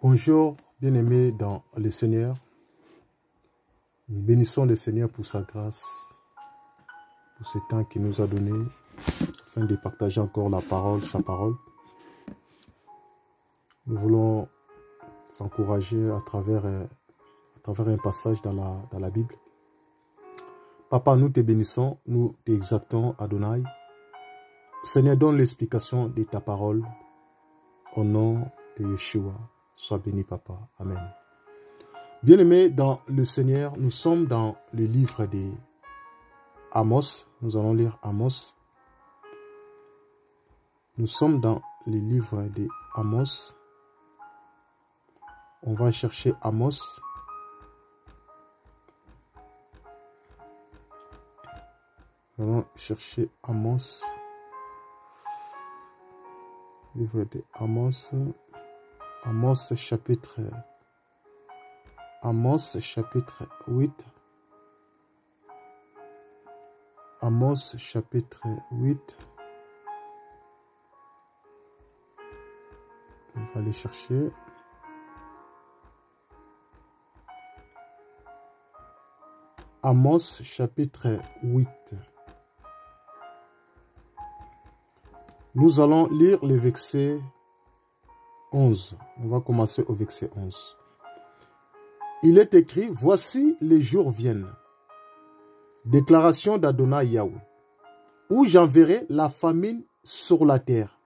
Bonjour, bien-aimés dans le Seigneur. Nous bénissons le Seigneur pour sa grâce, pour ce temps qu'il nous a donné, afin de partager encore la parole, sa parole. Nous voulons s'encourager à travers un passage dans la Bible. Papa, nous te bénissons, nous t'exaltons, Adonai. Seigneur, donne l'explication de ta parole au nom de Yeshua. Sois béni, Papa. Amen. Bien-aimés dans le Seigneur, nous sommes dans le livre de Amos. Nous allons lire Amos. Nous sommes dans le livre de Amos. On va chercher Amos. Nous allons chercher Amos. Livre de Amos. Amos chapitre 8. Amos chapitre 8. On va aller chercher. Amos chapitre 8. Nous allons lire le verset 11. On va commencer au verset 11. Il est écrit, voici les jours viennent. Déclaration d'Adonai Yahweh, où j'enverrai la famine sur la terre.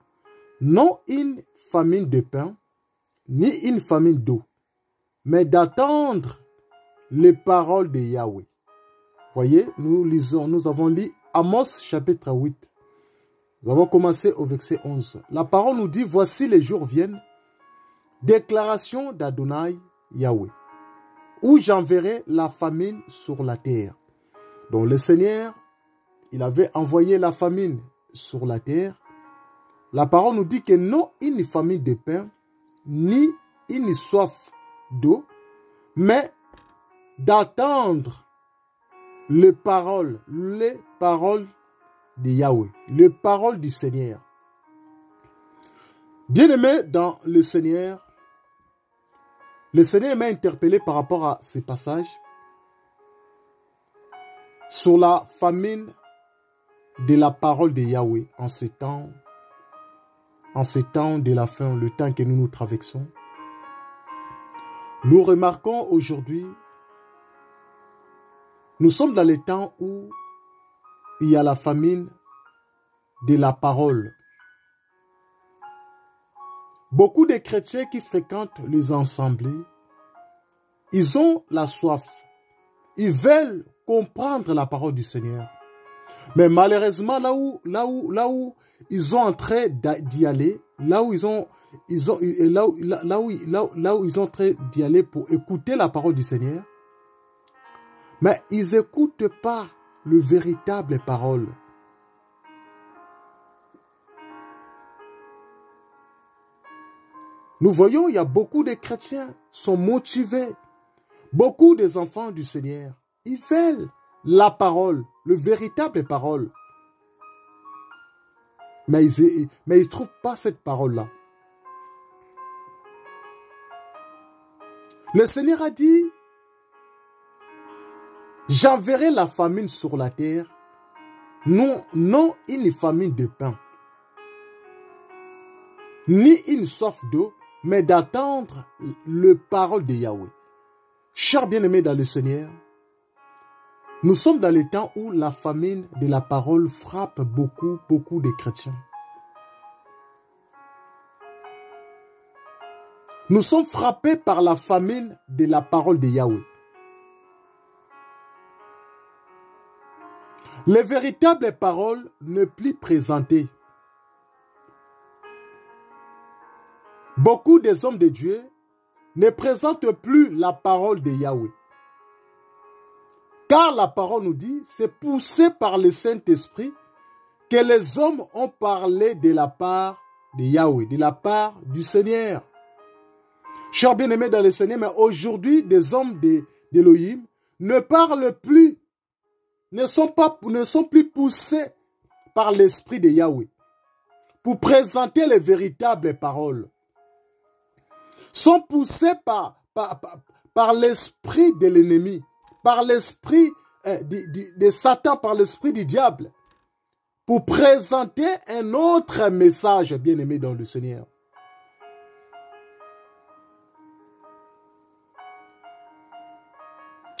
Non une famine de pain, ni une famine d'eau, mais d'attendre les paroles de Yahweh. Voyez, nous avons lu Amos chapitre 8. Nous avons commencé au verset 11. La parole nous dit, voici les jours viennent. Déclaration d'Adonai Yahweh, où j'enverrai la famine sur la terre. Donc le Seigneur, il avait envoyé la famine sur la terre. La parole nous dit que non une famine de pain, ni une soif d'eau, mais d'attendre les paroles de Yahweh, les paroles du Seigneur. Bien-aimé dans le Seigneur m'a interpellé par rapport à ces passages sur la famine de la parole de Yahweh en ce temps de la fin, le temps que nous traversons. Nous remarquons aujourd'hui, nous sommes dans le temps où il y a la famine de la parole. Beaucoup de chrétiens qui fréquentent les assemblées, ils ont la soif. Ils veulent comprendre la parole du Seigneur. Mais malheureusement, là où ils ont en train d'y aller, là où ils ont en train d'y aller pour écouter la parole du Seigneur, mais ils n'écoutent pas le véritable parole. Nous voyons, il y a beaucoup de chrétiens qui sont motivés. Beaucoup des enfants du Seigneur, ils veulent la parole, le véritable parole. Mais ils ne trouvent pas cette parole-là. Le Seigneur a dit, j'enverrai la famine sur la terre, non une famine de pain, ni une soif d'eau, mais d'attendre le parole de Yahweh. Chers bien-aimés dans le Seigneur, nous sommes dans les temps où la famine de la parole frappe beaucoup de chrétiens. Nous sommes frappés par la famine de la parole de Yahweh. Les véritables paroles ne plus présentées. Beaucoup des hommes de Dieu ne présentent plus la parole de Yahweh. Car la parole nous dit, c'est poussé par le Saint-Esprit que les hommes ont parlé de la part de Yahweh, de la part du Seigneur. Chers bien-aimés dans le Seigneur, mais aujourd'hui, des hommes d'Élohim ne parlent plus, ne sont plus poussés par l'Esprit de Yahweh pour présenter les véritables paroles. sont poussés par l'esprit de l'ennemi, par l'esprit de Satan, par l'esprit du diable, pour présenter un autre message, bien-aimé dans le Seigneur.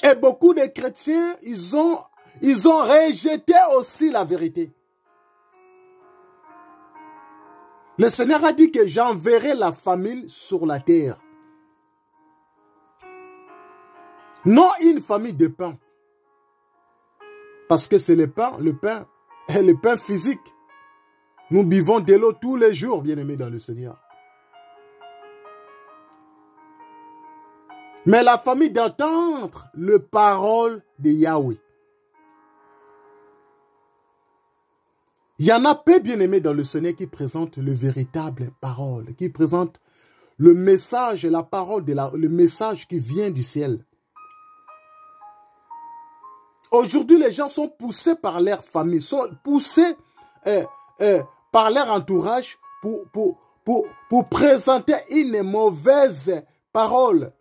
Et beaucoup de chrétiens, ils ont rejeté aussi la vérité. Le Seigneur a dit que j'enverrai la famine sur la terre. Non une famille de pain. Parce que c'est le pain physique. Nous buvons de l'eau tous les jours, bien-aimés dans le Seigneur. Mais la famille d'entendre les paroles de Yahweh. Il y en a peu, bien-aimés dans le Seigneur, qui présentent le véritable parole, qui présentent le message, la parole, le message qui vient du ciel. Aujourd'hui, les gens sont poussés par leur famille, sont poussés par leur entourage pour présenter une mauvaise parole.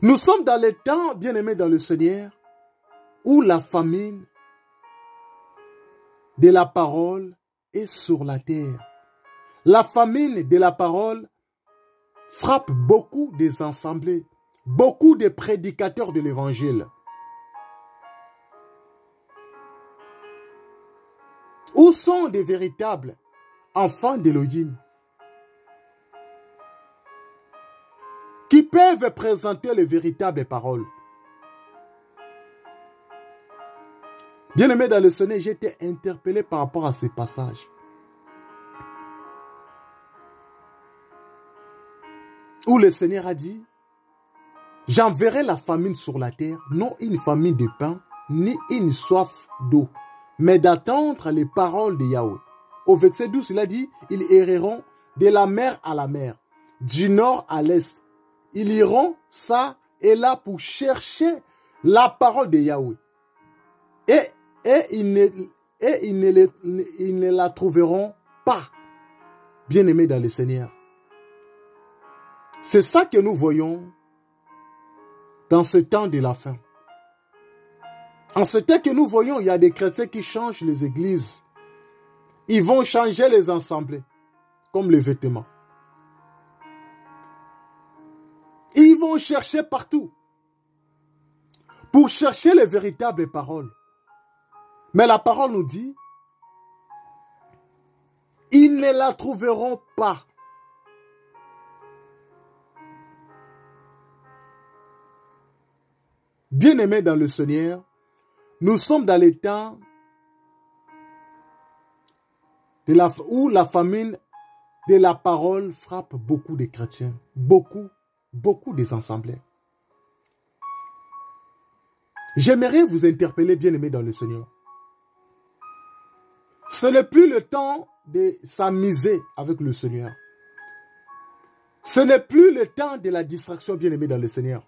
Nous sommes dans les temps, bien-aimés dans le Seigneur, où la famine de la parole est sur la terre. La famine de la parole frappe beaucoup des assemblées, beaucoup de prédicateurs de l'évangile. Où sont des véritables enfants d'Élohim qui peuvent présenter les véritables paroles? Bien-aimé dans le Seigneur, j'ai été interpellé par rapport à ces passages. Où le Seigneur a dit, j'enverrai la famine sur la terre, non une famine de pain, ni une soif d'eau, mais d'attendre les paroles de Yahweh. Au verset 12, il a dit, ils erreront de la mer à la mer, du nord à l'est. Ils iront ça et là pour chercher la parole de Yahweh. Et ils ne la trouveront pas. Bien-aimés dans le Seigneur. C'est ça que nous voyons dans ce temps de la fin. En ce temps que nous voyons, il y a des chrétiens qui changent les églises. Ils vont changer les assemblées, comme les vêtements. Ils vont chercher partout pour chercher les véritables paroles. Mais la parole nous dit, ils ne la trouveront pas. Bien-aimés dans le Seigneur, nous sommes dans les temps où la famine de la parole frappe beaucoup de chrétiens, beaucoup des assemblées. J'aimerais vous interpeller, bien-aimés dans le Seigneur. Ce n'est plus le temps de s'amuser avec le Seigneur. Ce n'est plus le temps de la distraction, bien-aimés dans le Seigneur.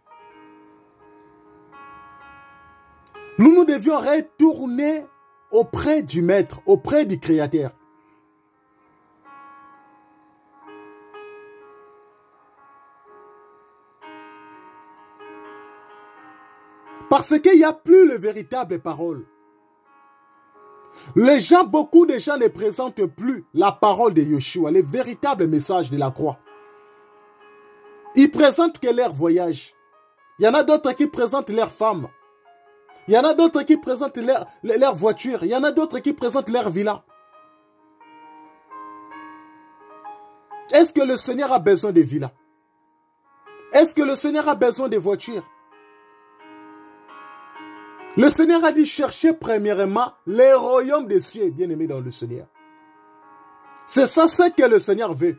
Nous devions retourner auprès du Maître, auprès du Créateur. Parce qu'il n'y a plus le véritable parole. Beaucoup de gens ne présentent plus la parole de Yeshua, le véritable message de la croix. Ils présentent que leur voyage. Il y en a d'autres qui présentent leurs femmes. Il y en a d'autres qui présentent leur voiture. Il y en a d'autres qui présentent leur villa. Est-ce que le Seigneur a besoin de villas? Est-ce que le Seigneur a besoin de voitures? Le Seigneur a dit, cherchez premièrement les royaumes des cieux, bien-aimés dans le Seigneur. C'est ça ce que le Seigneur veut.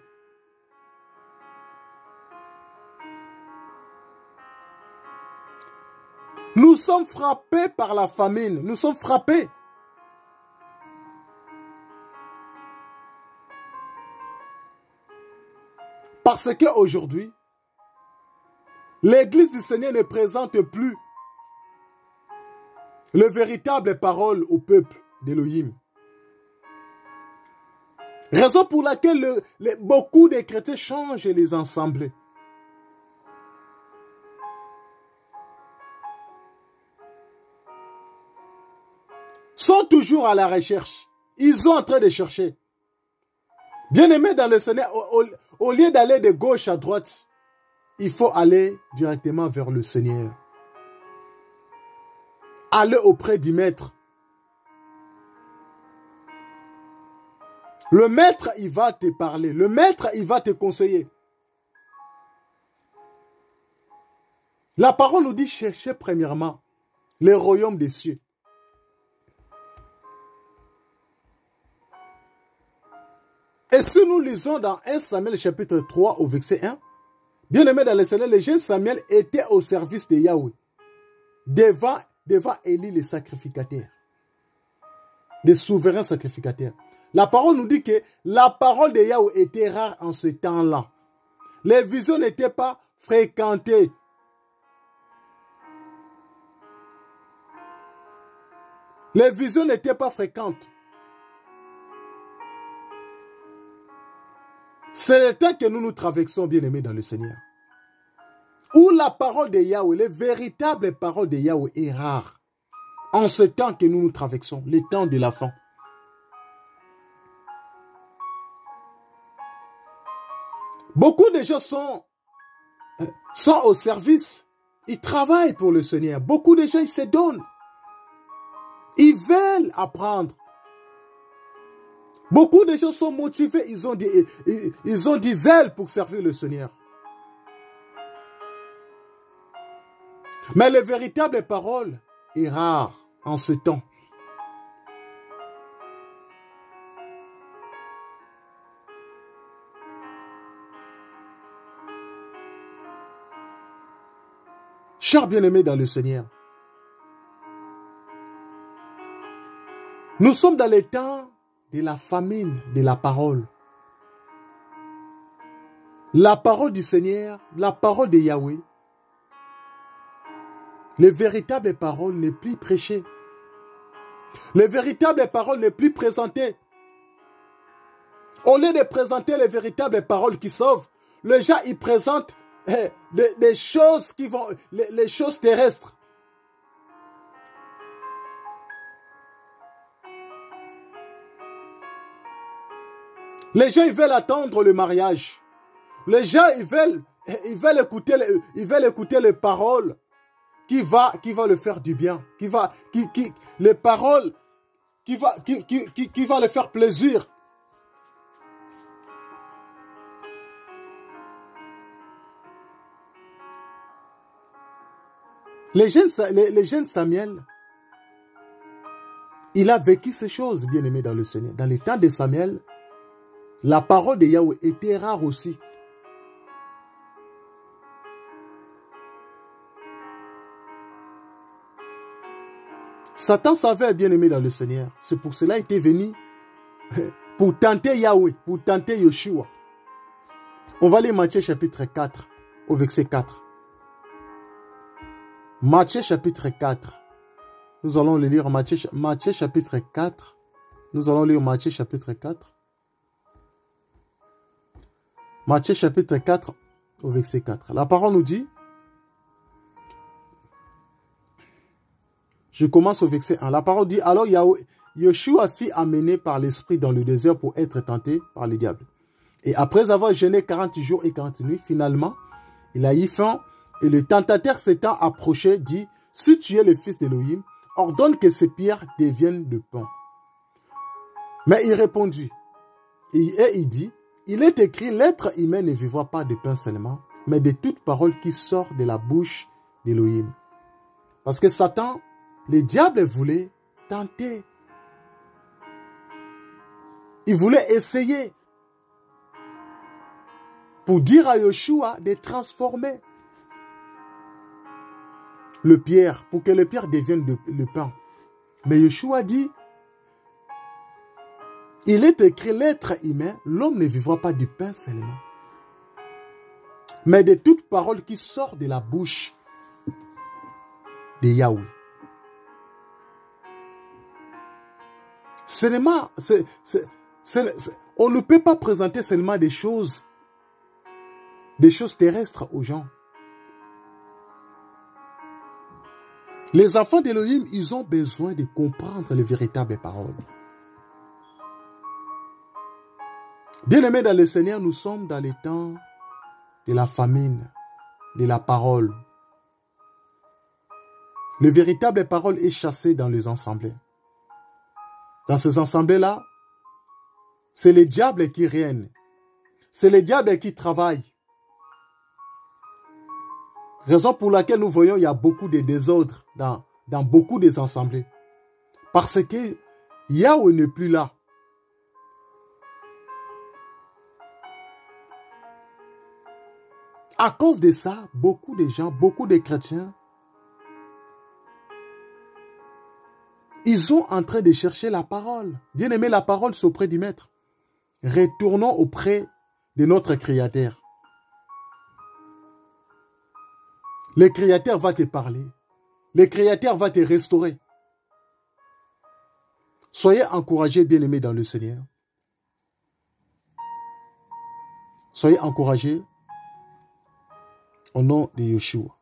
Nous sommes frappés par la famine. Nous sommes frappés. Parce qu'aujourd'hui, l'Église du Seigneur ne présente plus le véritable parole au peuple d'Élohim. Raison pour laquelle beaucoup de chrétiens changent les assemblées. Sont toujours à la recherche. Ils sont en train de chercher. Bien-aimés dans le Seigneur, au lieu d'aller de gauche à droite, il faut aller directement vers le Seigneur. Aller auprès du Maître. Le Maître, il va te parler. Le Maître, il va te conseiller. La parole nous dit, cherchez premièrement le royaume des cieux. Et si nous lisons dans 1 Samuel chapitre 3 au verset 1, bien aimé dans le Seigneur, le jeune Samuel était au service de Yahweh, devant Élie le sacrificateur, des souverains sacrificateurs. La parole nous dit que la parole de Yahweh était rare en ce temps-là. Les visions n'étaient pas fréquentées. Les visions n'étaient pas fréquentes. C'est le temps que nous nous traversons, bien-aimés dans le Seigneur, où la parole de Yahweh, les véritables paroles de Yahweh est rare. En ce temps que nous nous traversons, le temps de la fin. Beaucoup de gens sont au service. Ils travaillent pour le Seigneur. Beaucoup de gens, ils se donnent. Ils veulent apprendre. Beaucoup de gens sont motivés. Ils ont des zèles pour servir le Seigneur. Mais les véritables paroles est rare en ce temps. Chers bien-aimés dans le Seigneur, nous sommes dans les temps de la famine de la parole. La parole du Seigneur, la parole de Yahweh, les véritables paroles n'est plus prêchées. Les véritables paroles n'est plus présentées. Au lieu de présenter les véritables paroles qui sauvent, les gens ils présentent des choses qui vont, les choses terrestres. Les gens ils veulent attendre le mariage. Les gens ils veulent écouter les paroles qui va le faire du bien, les paroles qui va le faire plaisir. Les jeunes Samuel, il a vécu ces choses, bien aimés dans le Seigneur. Dans les temps de Samuel, la parole de Yahweh était rare aussi. Satan savait, bien aimé dans le Seigneur. C'est pour cela qu'il était venu pour tenter Yahweh, pour tenter Yeshua. On va lire Matthieu chapitre 4 au verset 4. Matthieu chapitre 4. Nous allons le lire Matthieu chapitre 4. Nous allons lire Matthieu chapitre 4. Matthieu chapitre 4 au verset 4. La parole nous dit, je commence au verset 1. La parole dit, alors Yeshua fut amené par l'Esprit dans le désert pour être tenté par le diable. Et après avoir jeûné 40 jours et 40 nuits, finalement, il a eu faim. Et le tentateur s'étant approché dit, si tu es le fils d'Élohim, ordonne que ces pierres deviennent de pain. Mais il répondit, et il dit, il est écrit, l'être humain ne vivra pas de pain seulement, mais de toute parole qui sort de la bouche d'Élohim. Parce que Satan, le diable voulait tenter. Il voulait essayer pour dire à Yeshua de transformer le pierre, pour que le pierre devienne le pain. Mais Yeshua dit, il est écrit, l'être humain, l'homme ne vivra pas du pain seulement, mais de toute parole qui sort de la bouche de Yahweh. On ne peut pas présenter seulement des choses terrestres aux gens. Les enfants d'Élohim, ils ont besoin de comprendre les véritables paroles. Bien-aimés dans le Seigneur, nous sommes dans les temps de la famine, de la parole. Le véritable parole est chassé dans les assemblées. Dans ces assemblées-là, c'est le diable qui règne. C'est le diable qui travaille. Raison pour laquelle nous voyons il y a beaucoup de désordre dans beaucoup des assemblées. Parce que Yahweh n'est plus là. À cause de ça, beaucoup de gens, beaucoup de chrétiens, ils sont en train de chercher la parole. Bien aimé, la parole, c'est auprès du Maître. Retournons auprès de notre Créateur. Le Créateur va te parler. Le Créateur va te restaurer. Soyez encouragés, bien-aimés dans le Seigneur. Soyez encouragés au nom de Yeshua.